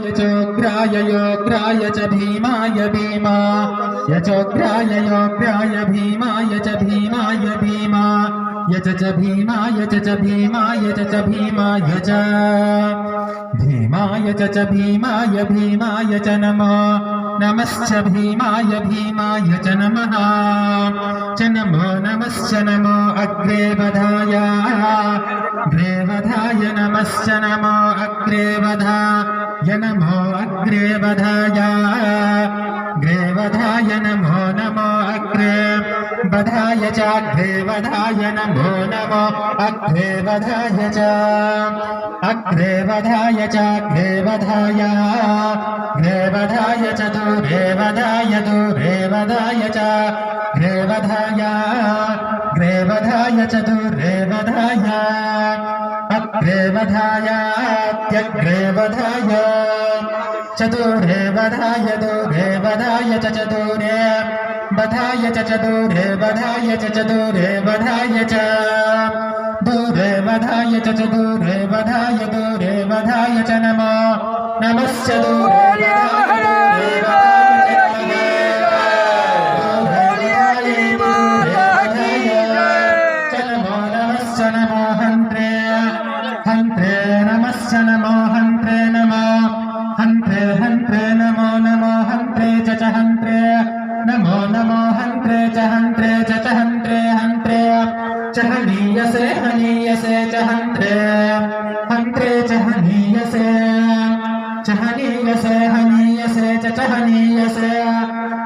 यचोग्राय योग्राय च भीमाय भीमा यचोग्राय योग्राय भीमाय च भीमाय भीमा यच च भीमाय च भीमाय च भीमाय च भीमाय च भीमाय भीमाय च नमो नमश्च भीमाय भीमाय च नमः च नमो नमश्च नमो अग्रे वधाय नमश्च नमो अग्रे वधाय नमो अग्रे वधाय नमो नमो अग्रे वधाय च अग्रे वधाय नमो नमो अग्रे वधाय च अग्रे वधाय च अग्रे वधाय अग्रे वधाय च दूरे वधाय च अग्रे वधाय च दूरे वधाय अग्रे वधाय त्यग्रे वधाय चतुरे वधाय दूरे वधाय च चतुरे वधाय च चतुरे वधाय च चतुरे वधाय च दूरे वधाय च चतुरे वधाय दूरे वधाय च नमो नमश्च दूरे वधाय नमो हन्त्रे हन्त्रे नमश्च नमो हन्त्रे नमो हन्त्रे हन्त्रे नमो नमो हन्त्रे च हन्त्रे नमो नमो हन्त्रे च हन्त्रे च हन्त्रे हन्त्रे च हनीयसे च हन्त्रे हन्त्रे च हनीयसे च हनीयसे च हनीयसे च हनीयसे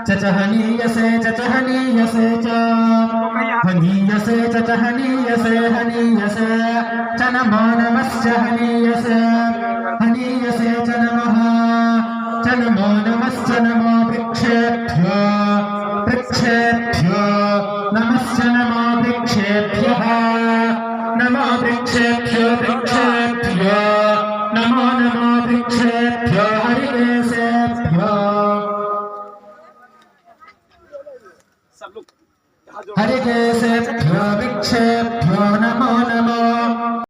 च हनीयसे च हनीयसे च हनीयसे च नमो नमश्च हनीयसे च नमः च नमो नमश्च नमो वृक्षेभ्यो नमश्च नमो वृक्षेभ्यः नमो वृक्षेभ्यो नमो नमो वृक्षेभ्यो हरिकेशेभ्यो हरिकेशेभ्यो वृक्षेभ्यो नमो नमो